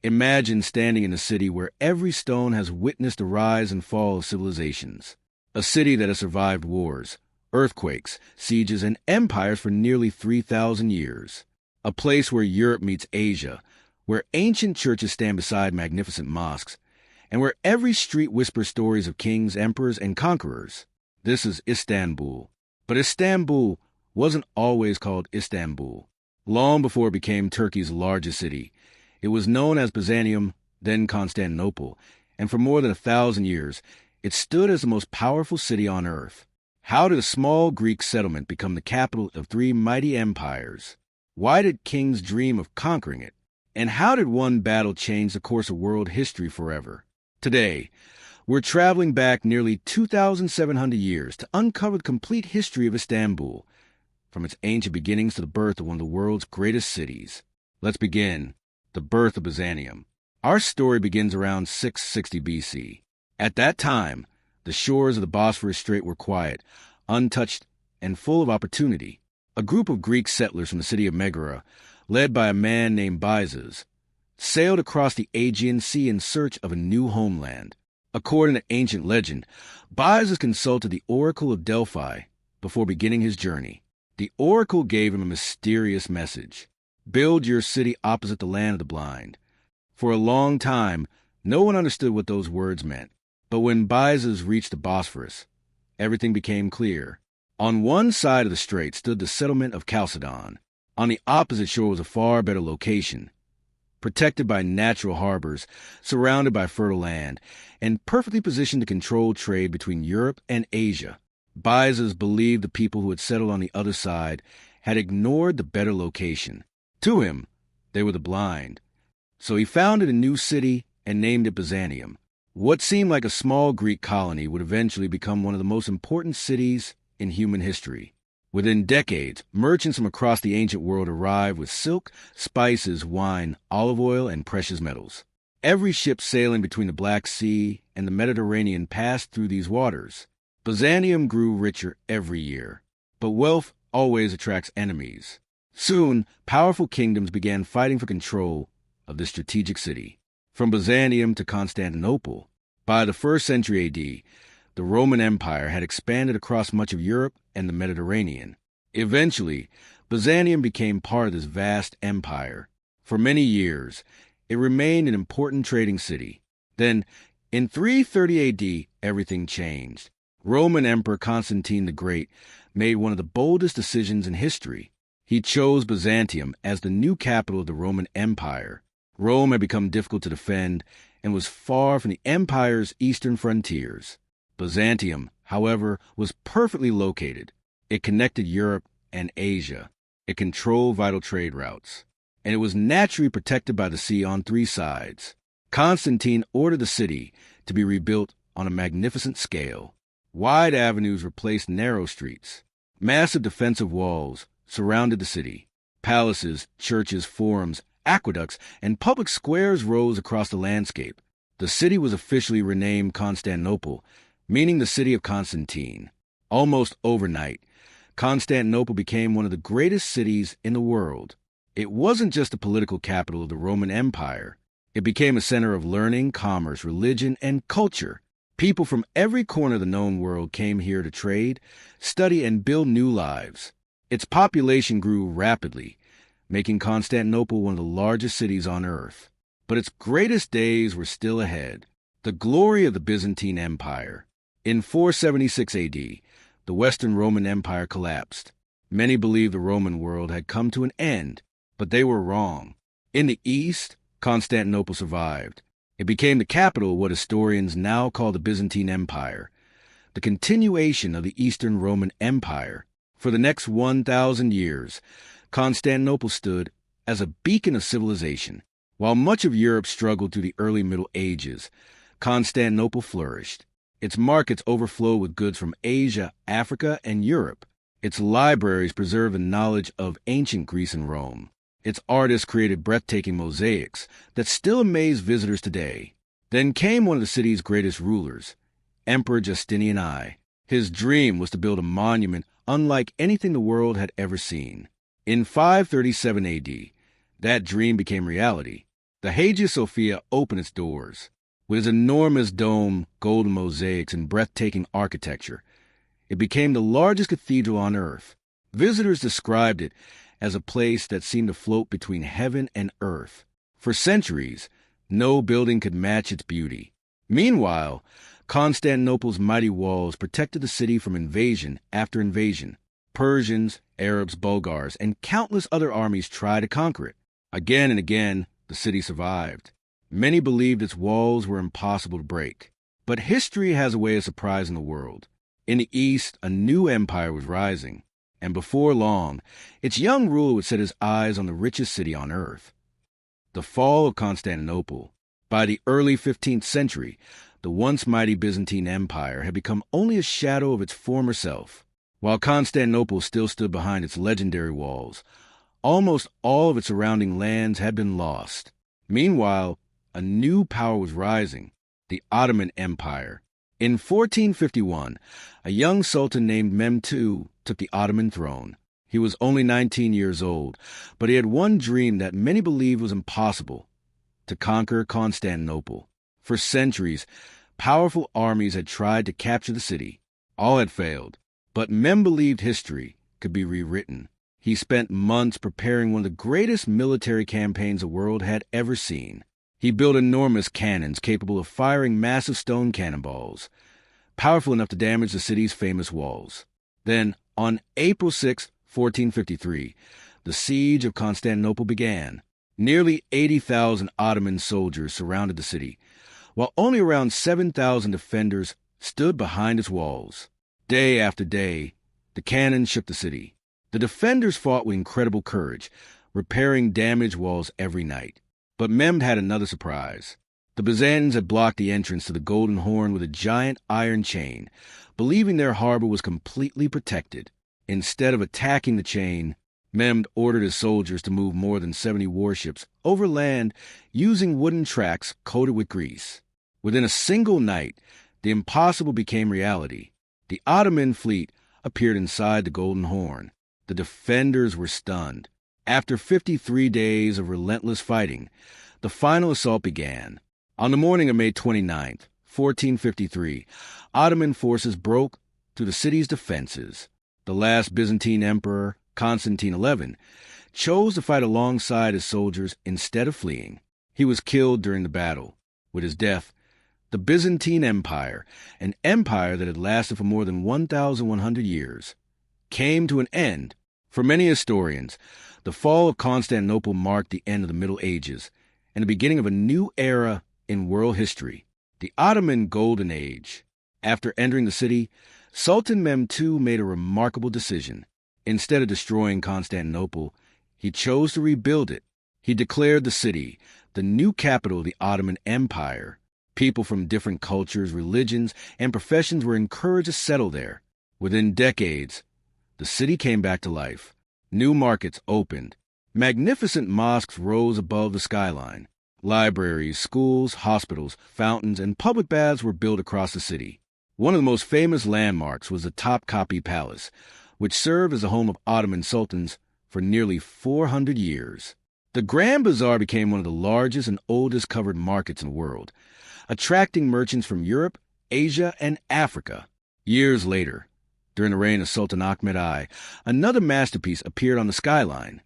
Imagine standing in a city where every stone has witnessed the rise and fall of civilizations. A city that has survived wars, earthquakes, sieges, and empires for nearly 3,000 years. A place where Europe meets Asia, where ancient churches stand beside magnificent mosques, and where every street whispers stories of kings, emperors, and conquerors. This is Istanbul. But Istanbul wasn't always called Istanbul. Long before it became Turkey's largest city, it was known as Byzantium, then Constantinople, and for more than 1,000 years, it stood as the most powerful city on earth. How did a small Greek settlement become the capital of three mighty empires? Why did kings dream of conquering it? And how did one battle change the course of world history forever? Today, we're traveling back nearly 2,700 years to uncover the complete history of Istanbul, from its ancient beginnings to the birth of one of the world's greatest cities. Let's begin. The birth of Byzantium. Our story begins around 660 BC. At that time, the shores of the Bosphorus Strait were quiet, untouched, and full of opportunity. A group of Greek settlers from the city of Megara, led by a man named Byzas, sailed across the Aegean Sea in search of a new homeland. According to ancient legend, Byzas consulted the Oracle of Delphi before beginning his journey. The oracle gave him a mysterious message. Build your city opposite the land of the blind. For a long time, no one understood what those words meant. But when Byzas reached the Bosphorus, everything became clear. On one side of the strait stood the settlement of Chalcedon. On the opposite shore was a far better location, protected by natural harbors, surrounded by fertile land, and perfectly positioned to control trade between Europe and Asia. Byzas believed the people who had settled on the other side had ignored the better location. To him, they were the blind. So he founded a new city and named it Byzantium. What seemed like a small Greek colony would eventually become one of the most important cities in human history. Within decades, merchants from across the ancient world arrived with silk, spices, wine, olive oil, and precious metals. Every ship sailing between the Black Sea and the Mediterranean passed through these waters. Byzantium grew richer every year, but wealth always attracts enemies. Soon, powerful kingdoms began fighting for control of this strategic city. From Byzantium to Constantinople, by the 1st century AD, the Roman Empire had expanded across much of Europe and the Mediterranean. Eventually, Byzantium became part of this vast empire. For many years, it remained an important trading city. Then, in 330 AD, everything changed. Roman Emperor Constantine the Great made one of the boldest decisions in history. He chose Byzantium as the new capital of the Roman Empire. Rome had become difficult to defend and was far from the empire's eastern frontiers. Byzantium, however, was perfectly located. It connected Europe and Asia. It controlled vital trade routes. And it was naturally protected by the sea on three sides. Constantine ordered the city to be rebuilt on a magnificent scale. Wide avenues replaced narrow streets. Massive defensive walls surrounded the city. Palaces, churches, forums, aqueducts, and public squares rose across the landscape. The city was officially renamed Constantinople, meaning the city of Constantine. Almost overnight, Constantinople became one of the greatest cities in the world. It wasn't just the political capital of the Roman Empire. It became a center of learning, commerce, religion, and culture. People from every corner of the known world came here to trade, study, and build new lives. Its population grew rapidly, making Constantinople one of the largest cities on earth. But its greatest days were still ahead. The glory of the Byzantine Empire. In 476 AD, the Western Roman Empire collapsed. Many believed the Roman world had come to an end, but they were wrong. In the East, Constantinople survived. It became the capital of what historians now call the Byzantine Empire, the continuation of the Eastern Roman Empire. For the next 1,000 years, Constantinople stood as a beacon of civilization. While much of Europe struggled through the early Middle Ages, Constantinople flourished. Its markets overflowed with goods from Asia, Africa, and Europe. Its libraries preserved the knowledge of ancient Greece and Rome. Its artists created breathtaking mosaics that still amaze visitors today. Then came one of the city's greatest rulers, Emperor Justinian I. His dream was to build a monument unlike anything the world had ever seen. In 537 AD, that dream became reality. The Hagia Sophia opened its doors. With its enormous dome, golden mosaics, and breathtaking architecture, it became the largest cathedral on earth. Visitors described it as a place that seemed to float between heaven and earth. For centuries, no building could match its beauty. Meanwhile, Constantinople's mighty walls protected the city from invasion after invasion. Persians, Arabs, Bulgars, and countless other armies tried to conquer it. Again and again, the city survived. Many believed its walls were impossible to break. But history has a way of surprising the world. In the East, a new empire was rising, and before long, its young ruler would set his eyes on the richest city on earth. The Fall of Constantinople. By the early 15th century, the once mighty Byzantine Empire had become only a shadow of its former self. While Constantinople still stood behind its legendary walls, almost all of its surrounding lands had been lost. Meanwhile, a new power was rising, the Ottoman Empire. In 1451, a young sultan named Mehmed II took the Ottoman throne. He was only 19 years old, but he had one dream that many believed was impossible: to conquer Constantinople. For centuries, powerful armies had tried to capture the city. All had failed, but Mehmed believed history could be rewritten. He spent months preparing one of the greatest military campaigns the world had ever seen. He built enormous cannons capable of firing massive stone cannonballs, powerful enough to damage the city's famous walls. Then, on April 6, 1453, the siege of Constantinople began. Nearly 80,000 Ottoman soldiers surrounded the city, while only around 7,000 defenders stood behind its walls. Day after day, the cannons shook the city. The defenders fought with incredible courage, repairing damaged walls every night. But Mehmed had another surprise. The Byzantines had blocked the entrance to the Golden Horn with a giant iron chain, believing their harbor was completely protected. Instead of attacking the chain, Mehmed ordered his soldiers to move more than 70 warships over land using wooden tracks coated with grease. Within a single night, the impossible became reality. The Ottoman fleet appeared inside the Golden Horn. The defenders were stunned. After 53 days of relentless fighting, the final assault began. On the morning of May 29, 1453, Ottoman forces broke through the city's defenses. The last Byzantine Emperor, Constantine XI, chose to fight alongside his soldiers instead of fleeing. He was killed during the battle. With his death, the Byzantine Empire, an empire that had lasted for more than 1,100 years, came to an end. For many historians, the fall of Constantinople marked the end of the Middle Ages and the beginning of a new era in world history, the Ottoman Golden Age. After entering the city, Sultan Mehmed II made a remarkable decision. Instead of destroying Constantinople, he chose to rebuild it. He declared the city the new capital of the Ottoman Empire. People from different cultures, religions, and professions were encouraged to settle there. Within decades, the city came back to life. New markets opened. Magnificent mosques rose above the skyline. Libraries, schools, hospitals, fountains, and public baths were built across the city. One of the most famous landmarks was the Topkapi Palace, which served as the home of Ottoman Sultans for nearly 400 years. The Grand Bazaar became one of the largest and oldest covered markets in the world, attracting merchants from Europe, Asia, and Africa. Years later, during the reign of Sultan Mehmed II, another masterpiece appeared on the skyline: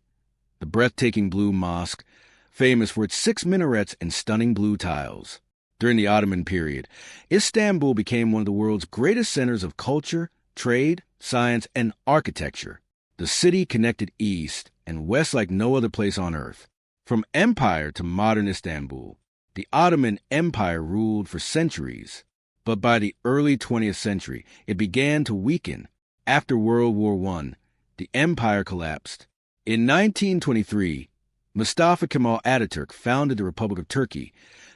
the breathtaking Blue Mosque, famous for its 6 minarets and stunning blue tiles. During the Ottoman period, Istanbul became one of the world's greatest centers of culture, trade, science, and architecture. The city connected east and west like no other place on earth. From empire to modern Istanbul, the Ottoman Empire ruled for centuries. But by the early 20th century, it began to weaken. After World War I, the empire collapsed. In 1923, Mustafa Kemal Ataturk founded the Republic of Turkey,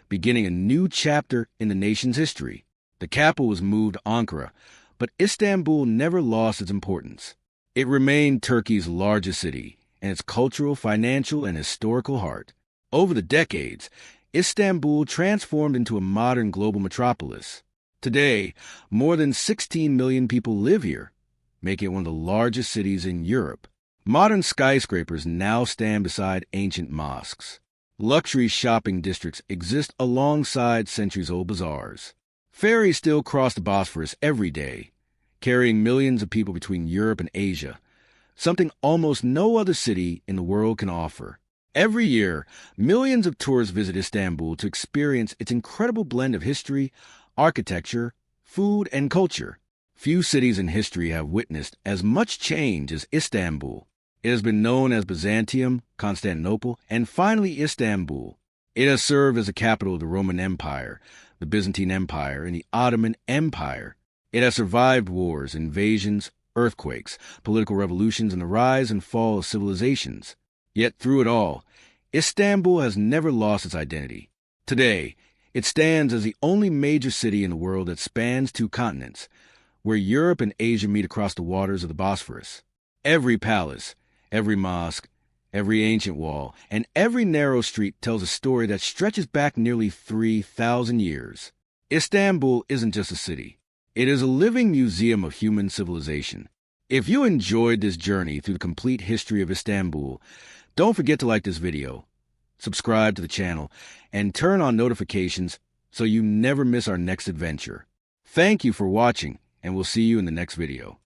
beginning a new chapter in the nation's history. The capital was moved to Ankara, but Istanbul never lost its importance. It remained Turkey's largest city and its cultural, financial, and historical heart. Over the decades, Istanbul transformed into a modern global metropolis. Today, more than 16 million people live here, making it one of the largest cities in Europe. Modern skyscrapers now stand beside ancient mosques. Luxury shopping districts exist alongside centuries-old bazaars. Ferries still cross the Bosphorus every day, carrying millions of people between Europe and Asia, something almost no other city in the world can offer. Every year, millions of tourists visit Istanbul to experience its incredible blend of history, architecture, food, and culture. Few cities in history have witnessed as much change as Istanbul. It has been known as Byzantium, Constantinople, and finally Istanbul. It has served as the capital of the Roman Empire, the Byzantine Empire, and the Ottoman Empire. It has survived wars, invasions, earthquakes, political revolutions, and the rise and fall of civilizations. Yet through it all, Istanbul has never lost its identity. Today, it stands as the only major city in the world that spans two continents, where Europe and Asia meet across the waters of the Bosphorus. Every palace, every mosque, every ancient wall, and every narrow street tells a story that stretches back nearly 3,000 years. Istanbul isn't just a city. It is a living museum of human civilization. If you enjoyed this journey through the complete history of Istanbul, don't forget to like this video, subscribe to the channel, and turn on notifications so you never miss our next adventure. Thank you for watching, and we'll see you in the next video.